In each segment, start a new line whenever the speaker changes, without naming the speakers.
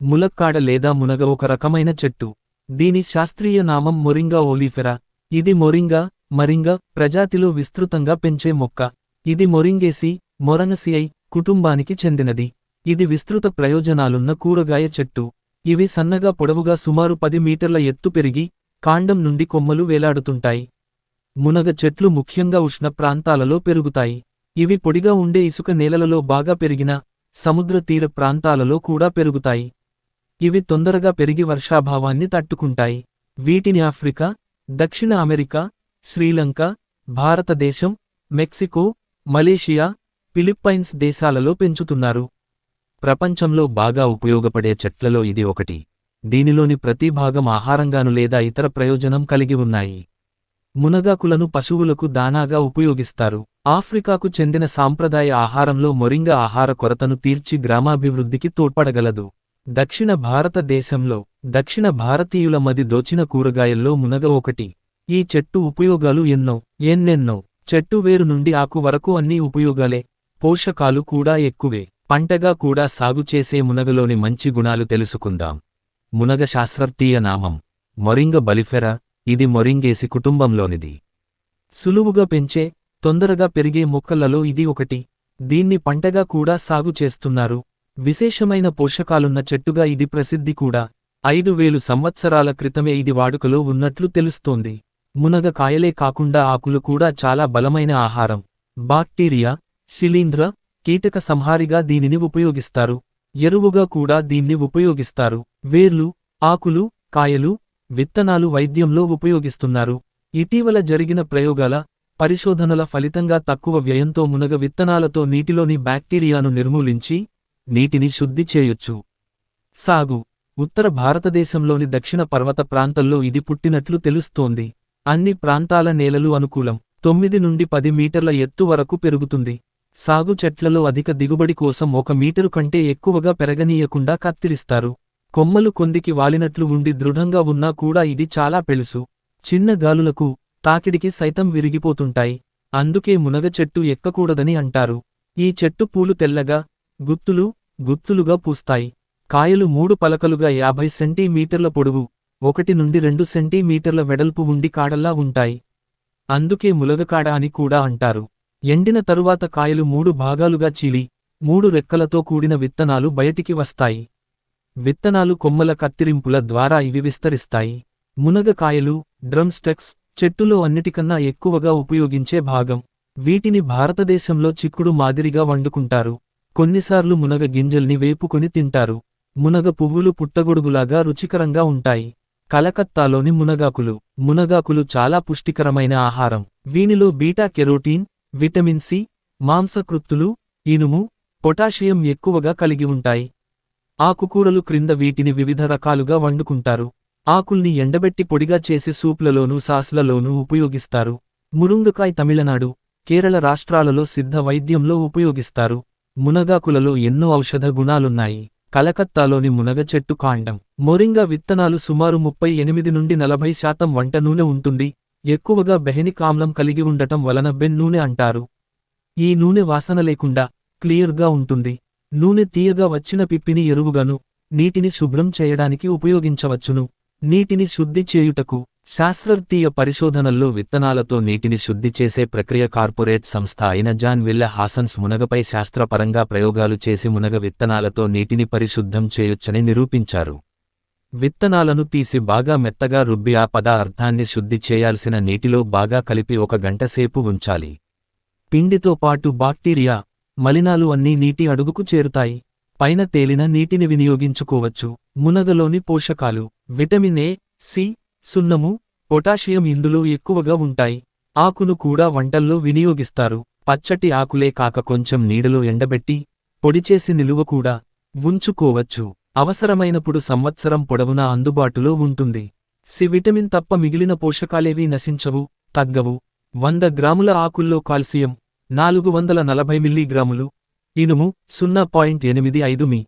ములక్కాడ లేదా మునగ ఒక రకమైన చెట్టు. దీని శాస్త్రీయ నామం మొరింగా ఓలిఫెరా. ఇది మరింగా ప్రజాతిలో విస్తృతంగా పెంచే మొక్క. ఇది మొరింగేసి, మొరనసిఐ కుటుంబానికి చెందినది. ఇది విస్తృత ప్రయోజనాలున్న కూరగాయ చెట్టు. ఇవి సన్నగా పొడవుగా సుమారు 10 మీటర్ల ఎత్తు పెరిగి, కాండం నుండి కొమ్మలు వేలాడుతుంటాయి. మునగ చెట్లు ముఖ్యంగా ఉష్ణ ప్రాంతాలలో పెరుగుతాయి. ఇవి పొడిగా ఉండే ఇసుక నేలలలో బాగా పెరిగిన, సముద్ర తీర ప్రాంతాలలో కూడా పెరుగుతాయి. ఇవి తొందరగా పెరిగి వర్షాభావాన్ని తట్టుకుంటాయి. వీటిని ఆఫ్రికా, దక్షిణ అమెరికా, శ్రీలంక, భారతదేశం, మెక్సికో, మలేషియా, ఫిలిప్పైన్స్ దేశాలలో పెంచుతున్నారు. ప్రపంచంలో బాగా ఉపయోగపడే చెట్లలో ఇది ఒకటి. దీనిలోని ప్రతి భాగం ఆహారంగాను లేదా ఇతర ప్రయోజనం కలిగి ఉన్నాయి. మునగాకులను పశువులకు దానాగా ఉపయోగిస్తారు. ఆఫ్రికాకు చెందిన సాంప్రదాయ ఆహారంలో మొరింగా ఆహార కొరతను తీర్చి గ్రామాభివృద్ధికి తోడ్పడగలదు. దక్షిణ భారతదేశంలో దక్షిణ భారతీయుల మది దోచిన కూరగాయల్లో మునగ ఒకటి. ఈ చెట్టు ఉపయోగాలు ఎన్నెన్నో. చెట్టు వేరు నుండి ఆకు వరకు అన్ని ఉపయోగాలే. పోషకాలు కూడా ఎక్కువే. పంటగా కూడా సాగు చేసే మునగలోని మంచి గుణాలు తెలుసుకుందాం. మునగ శాస్త్రీయ నామం మొరింగ బలిఫెరా. ఇది మొరింగేసి కుటుంబంలోనిది. సులువుగా పెంచే, తొందరగా పెరిగే మొక్కలలో ఇది ఒకటి. దీన్ని పంటగా కూడా సాగు చేస్తున్నారు. విశేషమైన పోషకాలున్న చెట్టుగా ఇది ప్రసిద్ధి కూడా. 5000 సంవత్సరాల క్రితమే ఇది వాడుకలో ఉన్నట్లు తెలుస్తోంది. మునగ కాయలే కాకుండా ఆకులు కూడా చాలా బలమైన ఆహారం. బాక్టీరియా, శిలీంధ్ర, కీటక సంహారిగా దీనిని ఉపయోగిస్తారు. ఎరువుగా కూడా దీన్ని ఉపయోగిస్తారు. వేర్లు, ఆకులు, కాయలు, విత్తనాలు వైద్యంలో ఉపయోగిస్తున్నారు. ఇటీవల జరిగిన ప్రయోగాల, పరిశోధనల ఫలితంగా తక్కువ వ్యయంతో మునగ విత్తనాలతో నీటిలోని బ్యాక్టీరియాను నిర్మూలించి, నీటిని శుద్ధి చేయొచ్చు. సాగు ఉత్తర భారతదేశంలోని దక్షిణ పర్వత ప్రాంతంలో ఇది పుట్టినట్లు తెలుస్తోంది. అన్ని ప్రాంతాల నేలలు అనుకూలం. 9 నుండి 10 మీటర్ల ఎత్తు వరకు పెరుగుతుంది. సాగు చెట్లలో అధిక దిగుబడి కోసం 1 మీటరు కంటే ఎక్కువగా పెరగనీయకుండా కత్తిరిస్తారు. కొమ్మలు కొందికి వాలినట్లు ఉండి దృఢంగా ఉన్నా కూడా ఇది చాలా పెళుసు. చిన్న గాలులకు, తాకిడికి సైతం విరిగిపోతుంటాయి. అందుకే మునగ చెట్టు ఎక్కకూడదని అంటారు. ఈ చెట్టు పూలు తెల్లగా, గుత్తులుగా పూస్తాయి. కాయలు 3 పలకలుగా 50 సెంటీమీటర్ల పొడవు, 1 నుండి 2 సెంటీమీటర్ల వెడల్పు ఉండి కాడల్లా ఉంటాయి. అందుకే ములగకాడ అని కూడా అంటారు. ఎండిన తరువాత కాయలు 3 భాగాలుగా చీలి, 3 రెక్కలతో కూడిన విత్తనాలు బయటికి వస్తాయి. విత్తనాలు కొమ్మల కత్తిరింపుల ద్వారా ఇవి విస్తరిస్తాయి. మునగ కాయలు, డ్రమ్ స్టెక్స్, చెట్టులో అన్నిటికన్నా ఎక్కువగా ఉపయోగించే భాగం. వీటిని భారతదేశంలో చిక్కుడు మాదిరిగా వండుకుంటారు. కొన్నిసార్లు మునగ గింజల్ని వేపుకొని తింటారు. మునగ పువ్వులు పుట్టగొడుగులాగా రుచికరంగా ఉంటాయి. కలకత్తాలోని మునగాకులు చాలా పుష్టికరమైన ఆహారం. వీనిలో బీటా కెరోటీన్, విటమిన్ సి, మాంసకృత్తులు, ఇనుము, పొటాషియం ఎక్కువగా కలిగి ఉంటాయి. ఆకుకూరలు క్రింద వీటిని వివిధ రకాలుగా వండుకుంటారు. ఆకుల్ని ఎండబెట్టి పొడిగా చేసి సూప్లలోనూ సాస్లలోనూ ఉపయోగిస్తారు. మురుంగకాయ్ తమిళనాడు, కేరళ రాష్ట్రాలలో సిద్ధ వైద్యంలో ఉపయోగిస్తారు. మునగాకులలో ఎన్నో ఔషధ గుణాలున్నాయి. కలకత్తాలోని మునగ చెట్టు కాండం, మొరింగా విత్తనాలు సుమారు 38 నుండి 40% వంట నూనె ఉంటుంది. ఎక్కువగా బెహెనిక్ ఆమ్లం కలిగి ఉండటం వలన బెన్ నూనె అంటారు. ఈ నూనె వాసన లేకుండా, క్లియర్గా ఉంటుంది. నూనె తీయగా వచ్చిన పిప్పిని ఎరువుగాను, నీటిని శుభ్రం చేయడానికి ఉపయోగించవచ్చును. నీటిని శుద్ధి చేయుటకు శాస్త్రీయ పరిశోధనల్లో విత్తనాలతో నీటిని శుద్ధి చేసే ప్రక్రియ కార్పొరేట్ సంస్థ అయిన జాన్ విల్లె హాసన్స్ మునగపై శాస్త్రపరంగా ప్రయోగాలు చేసి మునగ విత్తనాలతో నీటిని పరిశుద్ధం చేయొచ్చని నిరూపించారు. విత్తనాలను తీసి బాగా మెత్తగా రుబ్బి ఆ పదార్థాన్ని శుద్ధి చేయాల్సిన నీటిలో బాగా కలిపి 1 గంట సేపు ఉంచాలి. పిండితో పాటు బాక్టీరియా, మలినాలు అన్నీ నీటి అడుగుకు చేరుతాయి. పైన తేలిన నీటిని వినియోగించుకోవచ్చు. మునగలోని పోషకాలు విటమిన్ ఏ, సి, సున్నము, పొటాషియం ఇందులో ఎక్కువగా ఉంటాయి. ఆకును కూడా వంటల్లో వినియోగిస్తారు. పచ్చటి ఆకులే కాక కొంచెం నీడలో ఎండబెట్టి, పొడిచేసి నిలువ కూడా ఉంచుకోవచ్చు. అవసరమైనప్పుడు సంవత్సరం పొడవునా అందుబాటులో ఉంటుంది. సి విటమిన్ తప్ప మిగిలిన పోషకాలేవీ నశించవు, తగ్గవు. 100 గ్రాముల ఆకుల్లో కాల్సియం 440 మిల్లీగ్రాములు, ఇనుము 0.85 మీ.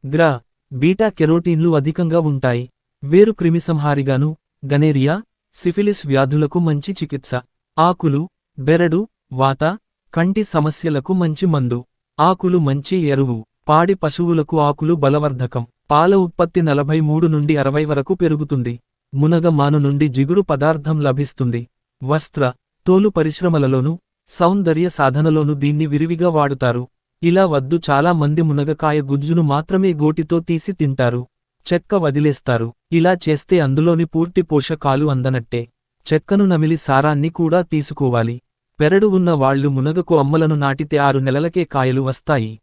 గ్రా. బీటా కెరోటీన్లు అధికంగా ఉంటాయి. వేరు క్రిమిసంహారిగాను, గనేరియా, సిఫిలిస్ వ్యాధులకు మంచి చికిత్స. ఆకులు, బెరడు, వాత, కంటి సమస్యలకు మంచి మందు. ఆకులు మంచి ఎరువు. పాడి పశువులకు ఆకులు బలవర్ధకం. పాల ఉత్పత్తి 43 నుండి 60 వరకు పెరుగుతుంది. మునగ మాను నుండి జిగురు పదార్థం లభిస్తుంది. వస్త్ర, తోలు పరిశ్రమలలోనూ, సౌందర్య సాధనలోనూ దీన్ని విరివిగా వాడుతారు. ఇలా వద్దు చాలా మంది మునగకాయ గుజ్జును మాత్రమే గోటితో తీసి తింటారు. చెక్క వదిలేస్తారు. ఇలా చేస్తే అందులోని పూర్తి పోషకాలు అందనట్టే. చెక్కను నమిలి సారాన్ని కూడా తీసుకోవాలి. పెరడు ఉన్న వాళ్లు మునగకు అమ్మలను నాటితే 6 నెలలకే కాయలు వస్తాయి.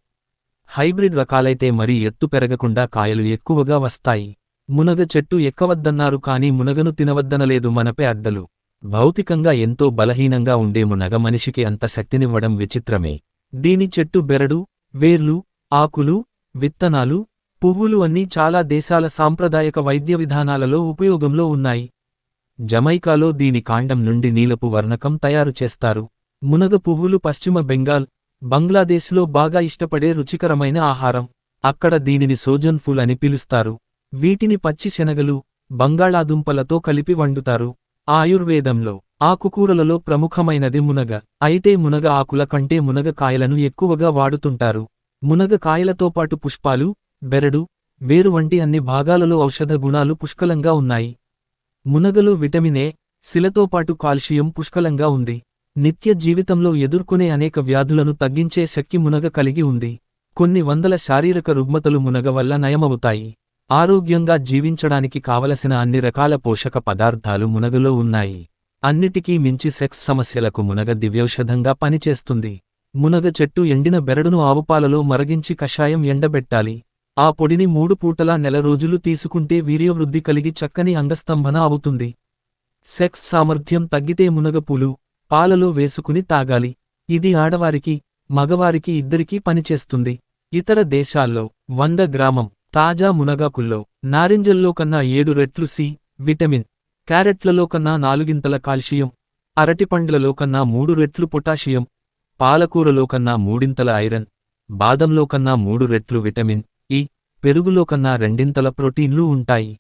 హైబ్రిడ్ రకాలైతే మరీ ఎత్తు పెరగకుండా కాయలు ఎక్కువగా వస్తాయి. మునగ చెట్టు ఎక్కవద్దన్నారు కానీ మునగను తినవద్దనలేదు మనపే అద్దలు. భౌతికంగా ఎంతో బలహీనంగా ఉండే మునగ మనిషికి అంత శక్తినివ్వడం విచిత్రమే. దీని చెట్టు బెరడు, వేర్లు, ఆకులు, విత్తనాలు, పువ్వులు అన్నీ చాలా దేశాల సాంప్రదాయక వైద్య విధానాలలో ఉపయోగంలో ఉన్నాయి. జమైకాలో దీని కాండం నుండి నీలపు వర్ణకం తయారు చేస్తారు. మునగ పువ్వులు పశ్చిమ బెంగాల్, బంగ్లాదేశ్లో బాగా ఇష్టపడే రుచికరమైన ఆహారం. అక్కడ దీనిని సోజన్ ఫుల్ అని పిలుస్తారు. వీటిని పచ్చి శనగలు, బంగాళాదుంపలతో కలిపి వండుతారు. ఆయుర్వేదంలో ఆకుకూరలలో ప్రముఖమైనది మునగ. అయితే మునగ ఆకుల కంటే మునగ కాయలను ఎక్కువగా వాడుతుంటారు. మునగ కాయలతో పాటు పుష్పాలు, బెరడు, వేరు వంటి అన్ని భాగాలలో ఔషధ గుణాలు పుష్కలంగా ఉన్నాయి. మునగలో విటమిన్ ఏ, శిలతో పాటు కాల్షియం పుష్కలంగా ఉంది. నిత్య జీవితంలో ఎదుర్కొనే అనేక వ్యాధులను తగ్గించే శక్తి మునగ కలిగి ఉంది. కొన్ని వందల శారీరక రుగ్మతలు మునగ వల్ల నయమవుతాయి. ఆరోగ్యంగా జీవించడానికి కావలసిన అన్ని రకాల పోషక పదార్థాలు మునగలో ఉన్నాయి. అన్నిటికీ మించి సెక్స్ సమస్యలకు మునగ దివ్యౌషధంగా పనిచేస్తుంది. మునగ చెట్టు ఎండిన బెరడును ఆవుపాలలో మరగించి కషాయం ఎండబెట్టాలి. ఆ పొడిని 3 పూటలా నెల రోజులు తీసుకుంటే వీర్యవృద్ధి కలిగి చక్కని అంగస్తంభన అవుతుంది. సెక్స్ సామర్థ్యం తగ్గితే మునగపూలు పాలలో వేసుకుని తాగాలి. ఇది ఆడవారికి, మగవారికి ఇద్దరికీ పనిచేస్తుంది. ఇతర దేశాల్లో 100 గ్రామం తాజా మునగాకుల్లో నారింజల్లో కన్నా 7 రెట్లు సి విటమిన్, క్యారెట్లలో కన్నా 4 కాల్షియం, అరటిపండ్లలో కన్నా 3 రెట్లు పొటాషియం, పాలకూరలో కన్నా 3 ఐరన్, బాదంలో కన్నా 3 రెట్లు విటమిన్ ఈ, పెరుగులో కన్నా 2 ప్రోటీన్లు ఉంటాయి.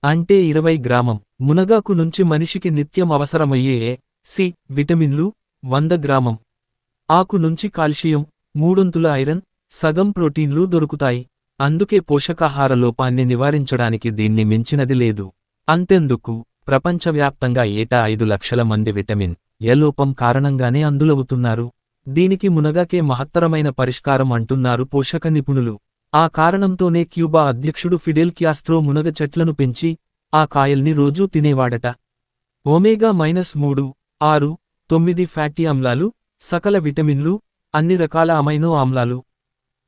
అంటే 20 గ్రామం మునగాకు నుంచి మనిషికి నిత్యం అవసరమయ్యే ఏ, సి విటమిన్లు 100 గ్రామం ఆకు నుంచి కాల్షియం, 3 ఐరన్, సగం ప్రోటీన్లు దొరుకుతాయి. అందుకే పోషకాహార లోపాన్ని నివారించడానికి దీన్ని మించినది లేదు. అంతెందుకు, ప్రపంచవ్యాప్తంగా ఏటా 5 లక్షల మంది విటమిన్ ఏ లోపం కారణంగానే అందులవుతున్నారు. దీనికి మునగాకే మహత్తరమైన పరిష్కారం అంటున్నారు పోషక నిపుణులు. ఆ కారణంతోనే క్యూబా అధ్యక్షుడు ఫిడెల్ క్యాస్ట్రో మునగ చెట్లను పెంచి ఆ కాయల్ని రోజూ తినేవాడట. ఒమేగా-3, 6, 9 ఫ్యాటీ ఆమ్లాలు, సకల విటమిన్లు, అన్ని రకాల అమైనో ఆమ్లాలు,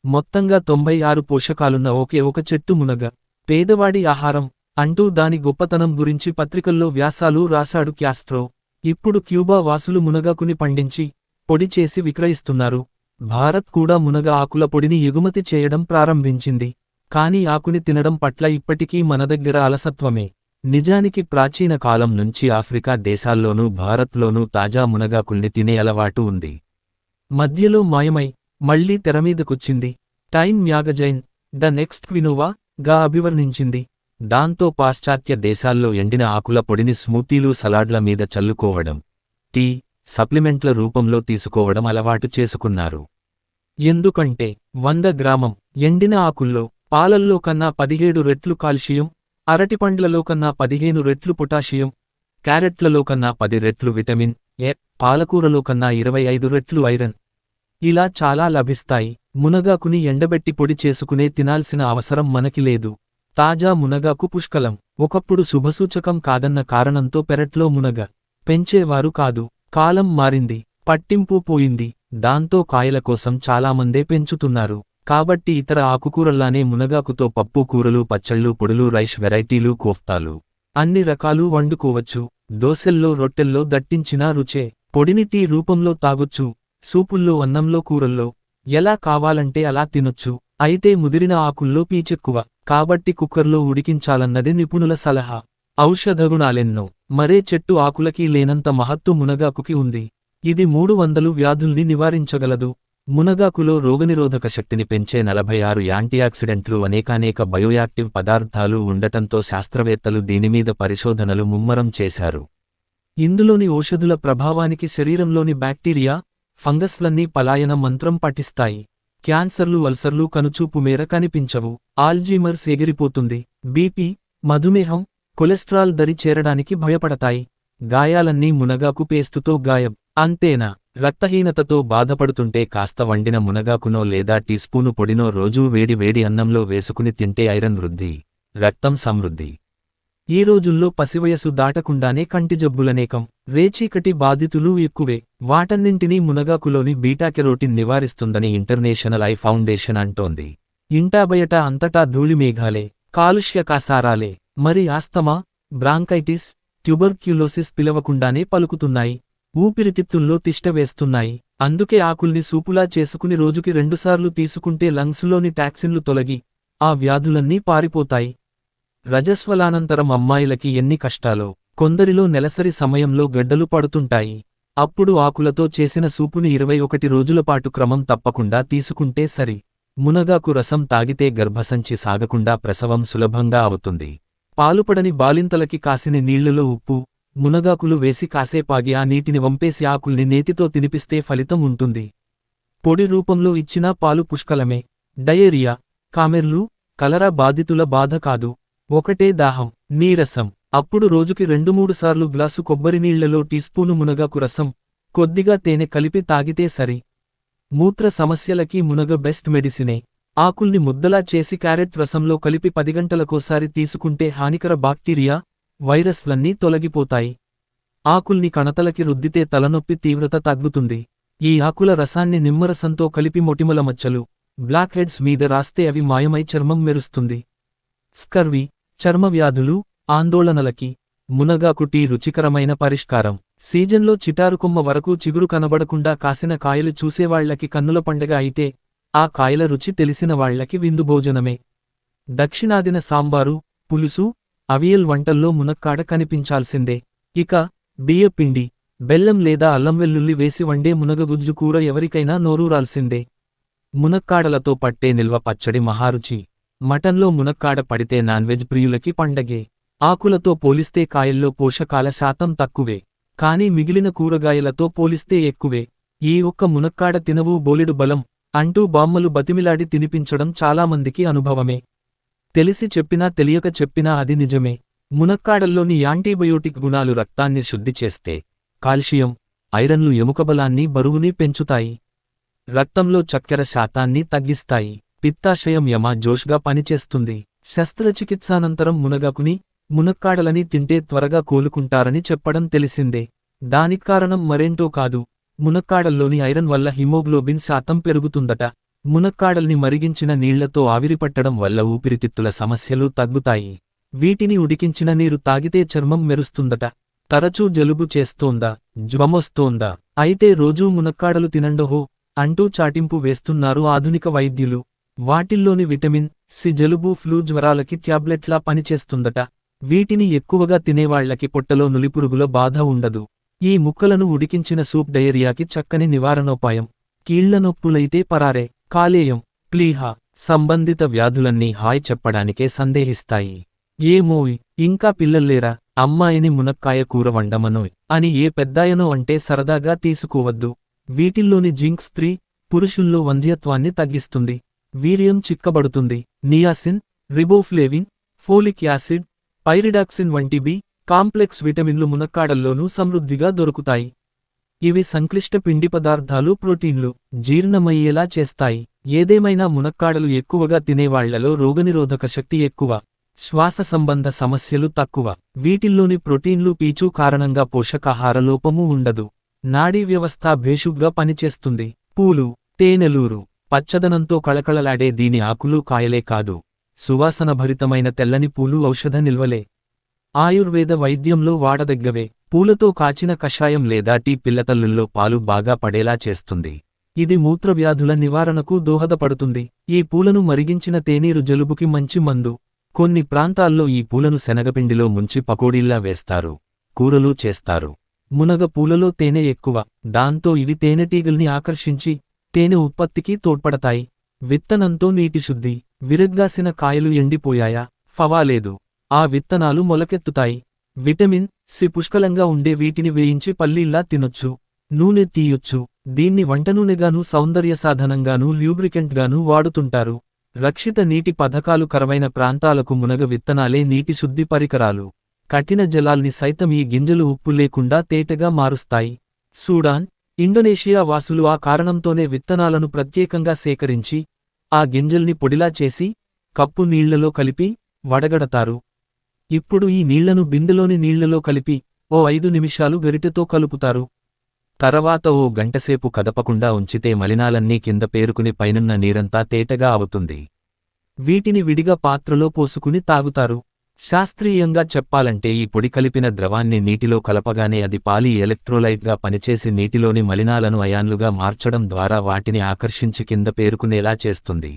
మొత్తంగా 96 పోషకాలున్న ఒకే ఒక చెట్టు మునగ. పేదవాడి ఆహారం అంటూ దాని గొప్పతనం గురించి పత్రికల్లో వ్యాసాలు రాశాడు క్యాస్ట్రో. ఇప్పుడు క్యూబా వాసులు మునగాకుని పండించి పొడి చేసి విక్రయిస్తున్నారు. భారత్ కూడా మునగ ఆకుల పొడిని ఎగుమతి చేయడం ప్రారంభించింది. కానీ ఆకుని తినడం పట్ల ఇప్పటికీ మన దగ్గర అలసత్వమే. నిజానికి ప్రాచీన కాలం నుంచి ఆఫ్రికా దేశాల్లోనూ భారత్లోనూ తాజా మునగాకుల్ని తినే అలవాటు ఉంది. మధ్యలో మాయమై మళ్లీ తెరమీదకొచ్చింది. Time magazine the next quinoa గా అభివర్ణించింది. దాంతో పాశ్చాత్య దేశాల్లో ఎండిన ఆకుల పొడిని స్మూతీలు, సలాడ్ల మీద చల్లుకోవడం, టీ, సప్లిమెంట్ల రూపంలో తీసుకోవడం అలవాటు చేసుకున్నారు. ఎందుకంటే 100 గ్రామం ఎండిన ఆకుల్లో పాలల్లో కన్నా 17 రెట్లు కాల్షియం, అరటిపండ్లలో కన్నా 15 రెట్లు పొటాషియం, క్యారెట్లలో కన్నా 10 రెట్లు విటమిన్ ఏ, పాలకూరలో కన్నా 25 రెట్లు ఐరన్ ఇలా చాలా లభిస్తాయి. మునగాకుని ఎండబెట్టి పొడి చేసుకునే తినాల్సిన అవసరం మనకి లేదు. తాజా మునగాకు పుష్కలం. ఒకప్పుడు శుభసూచకం కాదన్న కారణంతో పెరట్లో మునగ పెంచేవారు కాదు. కాలం మారింది, పట్టింపు పోయింది. దాంతో కాయల కోసం చాలామందే పెంచుతున్నారు. కాబట్టి ఇతర ఆకుకూరల్లానే మునగాకుతో పప్పు కూరలు, పచ్చళ్ళు, పొడులు, రైస్ వెరైటీలు, కోఫ్తాలు అన్ని రకాలు వండుకోవచ్చు. దోసెల్లో, రొట్టెల్లో దట్టించినా రుచే. పొడిని టీ రూపంలో తాగొచ్చు, సూపుల్లో, అన్నంలో, కూరల్లో ఎలా కావాలంటే అలా తినొచ్చు. అయితే ముదిరిన ఆకుల్లో పీచెక్కువ కాబట్టి కుక్కర్లో ఉడికించాలన్నది నిపుణుల సలహా. ఔషధగుణాలెన్నో. మరే చెట్టు ఆకులకి లేనంత మహత్తు మునగాకుకి ఉంది. ఇది 300 వ్యాధుల్ని నివారించగలదు. మునగాకులో రోగనిరోధక శక్తిని పెంచే 46 యాంటీఆక్సిడెంట్లు, అనేకానేక బయోయాక్టివ్ పదార్థాలు ఉండటంతో శాస్త్రవేత్తలు దీనిమీద పరిశోధనలు ముమ్మరం చేశారు. ఇందులోని ఓషధుల ప్రభావానికి శరీరంలోని బ్యాక్టీరియా, ఫంగస్లన్నీ పలాయన మంత్రం పఠిస్తాయి. క్యాన్సర్లు అల్సర్లు కనుచూపు మేర కనిపించవు. ఆల్జీమర్స్ ఎగిరిపోతుంది. బీపీ, మధుమేహం, కొలెస్ట్రాల్ దరి చేరడానికి భయపడతాయి. గాయాలన్నీ మునగాకు పేస్టుతో గాయం. అంతేనా? రక్తహీనతతో బాధపడుతుంటే కాస్త వండిన మునగాకునో లేదా టీస్పూను పొడినో రోజూ వేడి వేడి అన్నంలో వేసుకుని తింటే ఐరన్ వృద్ధి, రక్తం సమృద్ధి. ఈ రోజుల్లో పసివయసు దాటకుండానే కంటి జబ్బులనేకం, రేచీకటి బాధితులు ఎక్కువే. వాటన్నింటినీ మునగాకులోని బీటాకెరోటిన్ నివారిస్తుందని ఇంటర్నేషనల్ ఐ ఫౌండేషన్ అంటోంది. ఇంటాబయట అంతటా ధూళిమేఘాలే, కాలుష్య కాసారాలే. మరి ఆస్తమా, బ్రాంకైటిస్, ట్యూబర్క్యులోసిస్ పిలవకుండానే పలుకుతున్నాయి. ఊపిరితిత్తుల్లో తిష్టవేస్తున్నాయి. అందుకే ఆకుల్ని సూపులా చేసుకుని రోజుకి 2 సార్లు తీసుకుంటే లంగ్స్లోని టాక్సిన్లు తొలగి ఆ వ్యాధులన్నీ పారిపోతాయి. రజస్వలానంతరం అమ్మాయిలకి ఎన్ని కష్టాలో. కొందరిలో నెలసరి సమయంలో గడ్డలు పడుతుంటాయి. అప్పుడు ఆకులతో చేసిన సూపుని 21 రోజులపాటు క్రమం తప్పకుండా తీసుకుంటే సరి. మునగాకు రసం తాగితే గర్భసంచి సాగకుండా ప్రసవం సులభంగా అవుతుంది. పాలుపడని బాలింతలకి కాసిన నీళ్లలో ఉప్పు, మునగాకులు వేసి కాసేపాగి ఆ నీటిని వంపేసి ఆకుల్ని నేతితో తినిపిస్తే ఫలితం ఉంటుంది. పొడి రూపంలో ఇచ్చినా పాలు పుష్కలమే. డయేరియా, కామెర్లు, కలరా బాధితుల బాధ కాదు. ఒకటే దాహం, నీరసం. అప్పుడు రోజుకి 2-3 సార్లు గ్లాసు కొబ్బరి నీళ్లలో టీస్పూను మునగాకు రసం, కొద్దిగా తేనె కలిపి తాగితే సరి. మూత్ర సమస్యలకి మునగ బెస్ట్ మెడిసినే. ఆకుల్ని ముద్దలా చేసి క్యారెట్ రసంలో కలిపి 10 గంటలకోసారి తీసుకుంటే హానికర బాక్టీరియా, వైరస్లన్నీ తొలగిపోతాయి. ఆకుల్ని కణతలకి రుద్దితే తలనొప్పి తీవ్రత తగ్గుతుంది. ఈ ఆకుల రసాన్ని నిమ్మరసంతో కలిపి మొటిమల మచ్చలు, బ్లాక్ హెడ్స్ మీద రాస్తే అవి మాయమై చర్మం మెరుస్తుంది. స్కర్వీ, చర్మ వ్యాధులు, ఆందోళనలకి మునగాకు టీ రుచికరమైన పరిష్కారం. సీజన్లో చిటారుకొమ్మ వరకు చిగురు కనబడకుండా కాసిన కాయలు చూసేవాళ్లకి కన్నుల పండగ అయితే, ఆ కాయల రుచి తెలిసిన వాళ్లకి విందు భోజనమే. దక్షిణాదిన సాంబారు, పులుసు, అవియల్ వంటల్లో మునక్కాడ కనిపించాల్సిందే. ఇక బియ్యపిండి, బెల్లం లేదా అల్లం వెల్లుల్లి వేసి వండే మునగగుజ్జు కూర ఎవరికైనా నోరూరాల్సిందే. మునక్కాడలతో పట్టే నిల్వ పచ్చడి మహారుచి. మటన్లో మునక్కాడ పడితే నాన్వెజ్ ప్రియులకి పండగే. ఆకులతో పోలిస్తే కాయల్లో పోషకాల శాతం తక్కువే. కానీ మిగిలిన కూరగాయలతో పోలిస్తే ఎక్కువే. ఈ ఒక్క మునక్కాడ తినవు బోలెడు బలం అంటూ బామ్మలు బతిమిలాడి తినిపించడం చాలామందికి అనుభవమే. తెలిసి చెప్పినా తెలియక చెప్పినా అది నిజమే. మునక్కాడల్లోని యాంటీబయోటిక్ గుణాలు రక్తాన్ని శుద్ధి చేస్తే కాల్షియం, ఐరన్లు ఎముకబలాన్ని బరువుని పెంచుతాయి. రక్తంలో చక్కెర శాతాన్ని తగ్గిస్తాయి. పిత్తాశయం జోష్గా పనిచేస్తుంది. శస్త్రచికిత్సానంతరం మునగాకుని, మునక్కాడలని తింటే త్వరగా కోలుకుంటారని చెప్పడం తెలిసిందే. దానిక్కారణం మరేంటో కాదు, మునక్కాడల్లోని ఐరన్ వల్ల హిమోగ్లోబిన్ శాతం పెరుగుతుందట. మునక్కాడల్ని మరిగించిన నీళ్లతో ఆవిరిపట్టడం వల్ల ఊపిరితిత్తుల సమస్యలు తగ్గుతాయి. వీటిని ఉడికించిన నీరు తాగితే చర్మం మెరుస్తుందట. తరచూ జలుబు చేస్తోందా, జ్వమొస్తోందా? అయితే రోజూ మునక్కాడలు తినండోహో అంటూ చాటింపు వేస్తున్నారు ఆధునిక వైద్యులు. వాటిల్లోని విటమిన్ సి జలుబు, ఫ్లూ, జ్వరాలకి ట్యాబ్లెట్లా పనిచేస్తుందట. వీటిని ఎక్కువగా తినేవాళ్లకి పొట్టలో నులిపురుగుల బాధ ఉండదు. ఈ ముక్కలను ఉడికించిన సూప్ డయేరియాకి చక్కని నివారణోపాయం. కీళ్ల నొప్పులైతే పరారే. కాలేయం, ప్లీహ సంబంధిత వ్యాధులన్నీ హాయ్ చెప్పడానికే సందేహిస్తాయి. ఏమోయ్, ఇంకా పిల్లల్లేరా, అమ్మాయిని మునక్కాయ కూర వండమనోయ్ అని ఏ పెద్దాయనో అంటే సరదాగా తీసుకోవద్దు. వీటిల్లోని జింక్ స్త్రీ, పురుషుల్లో వంధ్యత్వాన్ని తగ్గిస్తుంది. వీర్యం చిక్కబడుతుంది. Niacin, riboflavin, folic acid, pyridoxine వంటి బి కాంప్లెక్స్ విటమిన్లు మునక్కాడల్లోనూ సమృద్ధిగా దొరుకుతాయి. ఇవి సంక్లిష్ట పిండి పదార్థాలు, ప్రోటీన్లు జీర్ణమయ్యేలా చేస్తాయి. ఏదేమైనా మునక్కాడలు ఎక్కువగా తినేవాళ్లలో రోగనిరోధక శక్తి ఎక్కువ, శ్వాస సంబంధ సమస్యలు తక్కువ. వీటిల్లోని ప్రోటీన్లు, పీచు కారణంగా పోషకాహార లోపమూ ఉండదు. నాడీ వ్యవస్థ భేషుగ్గా పనిచేస్తుంది. పూలు, తేనెలూరు పచ్చదనంతో కళకళలాడే దీని ఆకులు కాయలే కాదు, సువాసనభరితమైన తెల్లని పూలు ఔషధ నిల్వలే. ఆయుర్వేద వైద్యంలో వాడదగ్గవే. పూలతో కాచిన కషాయం లేదా టీ పిల్లతల్లుల్లో పాలు బాగా పడేలా చేస్తుంది. ఇది మూత్రవ్యాధుల నివారణకు దోహదపడుతుంది. ఈ పూలను మరిగించిన తేనీరు జలుబుకి మంచి మందు. కొన్ని ప్రాంతాల్లో ఈ పూలను శనగపిండిలో ముంచి పకోడీల్లా వేస్తారు, కూరలు చేస్తారు. మునగ పూలలో తేనె ఎక్కువ, దాంతో ఇవి తేనెటీగల్ని ఆకర్షించి తేనె ఉత్పత్తికి తోడ్పడతాయి. విత్తనంతో నీటి శుద్ధి. విరగ్గాసిన కాయలు ఎండిపోయాయా, ఫవాలేదు, ఆ విత్తనాలు మొలకెత్తుతాయి. విటమిన్ సి పుష్కలంగా ఉండే వీటిని వేయించి పల్లీల్లా తినొచ్చు, నూనె తీయొచ్చు. దీన్ని వంటనూనెగానూ సౌందర్యసాధనంగానూ ల్యూబ్రికెంట్గానూ వాడుతుంటారు. రక్షిత నీటి పథకాలు కరవైన ప్రాంతాలకు మునగ విత్తనాలే నీటి శుద్ధి పరికరాలు. కఠిన జలాల్ని సైతం ఈ గింజలు ఉప్పు లేకుండా తేటగా మారుస్తాయి. సూడాన్, ఇండోనేషియా వాసులు ఆ కారణంతోనే విత్తనాలను ప్రత్యేకంగా సేకరించి, ఆ గింజల్ని పొడిలా చేసి, కప్పు నీళ్లలో కలిపి, వడగడతారు. ఇప్పుడు ఈ నీళ్లను బిందెలోని నీళ్లలో కలిపి, ఓ 5 నిమిషాలు గరిటెతో కలుపుతారు. తర్వాత ఓ గంటసేపు కదపకుండా ఉంచితే మలినాలన్నీ కింద పేరుకుని పైనున్న నీరంతా తేటగా అవుతుంది. వీటిని విడిగా పాత్రలో పోసుకుని తాగుతారు. శాస్త్రీయంగా చెప్పాలంటే ఈ పొడి కలిపిన ద్రవాన్ని నీటిలో కలపగానే అది పాలీ ఎలక్ట్రోలైట్గా పనిచేసి నీటిలోని మలినాలను అయాన్లుగా మార్చడం ద్వారా వాటిని ఆకర్షించి కింద పేరుకునేలా చేస్తుంది.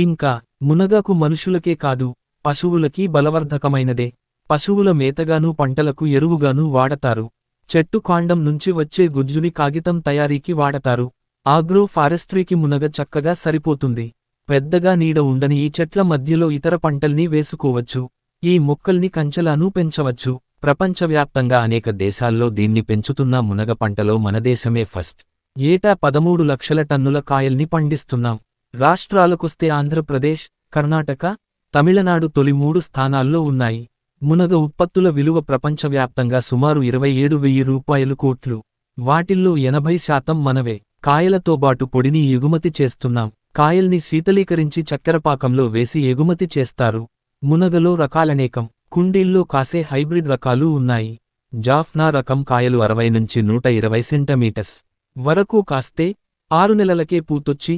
ఇంకా మునగాకు మనుషులకే కాదు, పశువులకీ బలవర్ధకమైనదే. పశువుల మేతగానూ పంటలకు ఎరువుగానూ వాడతారు. చెట్టు కాండం నుంచి వచ్చే గుజ్జుని కాగితం తయారీకి వాడతారు. ఆగ్రో ఫారెస్ట్రీకి మునగ చక్కగా సరిపోతుంది. పెద్దగా నీడ ఉండని ఈ చెట్ల మధ్యలో ఇతర పంటల్ని వేసుకోవచ్చు. ఈ మొక్కల్ని కంచెలానూ పెంచవచ్చు. ప్రపంచవ్యాప్తంగా అనేక దేశాల్లో దీన్ని పెంచుతున్న మునగ పంటలో మనదేశమే ఫస్ట్. ఏటా 13 లక్షల టన్నుల కాయల్ని పండిస్తున్నాం. రాష్ట్రాలకొస్తే ఆంధ్రప్రదేశ్, కర్ణాటక, తమిళనాడు తొలి 3 స్థానాల్లో ఉన్నాయి. మునగ ఉత్పత్తుల విలువ ప్రపంచవ్యాప్తంగా సుమారు 27,000 రూపాయలు కోట్లు. వాటిల్లో 80% మనవే. కాయలతోబాటు పొడిని ఎగుమతి చేస్తున్నాం. కాయల్ని శీతలీకరించి చక్కెరపాకంలో వేసి ఎగుమతి చేస్తారు. మునగలో రకాలనేకం. కుండీల్లో కాసే హైబ్రిడ్ రకాలు ఉన్నాయి. జాఫ్నా రకం కాయలు 60 నుంచి 120 సెంటీమీటర్స్ వరకు కాస్తే 6 నెలలకే పూతొచ్చి,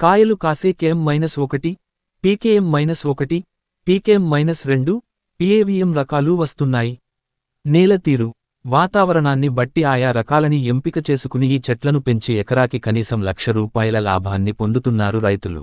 కాయలు కాసే KM-1, PKM-1, PKM-2, PAVM రకాలు వస్తున్నాయి. నేలతీరు, వాతావరణాన్ని బట్టి ఆయా రకాలని ఎంపిక చేసుకుని ఈ చెట్లను పెంచి ఎకరాకి కనీసం 1,00,000 రూపాయల లాభాన్ని పొందుతున్నారు రైతులు.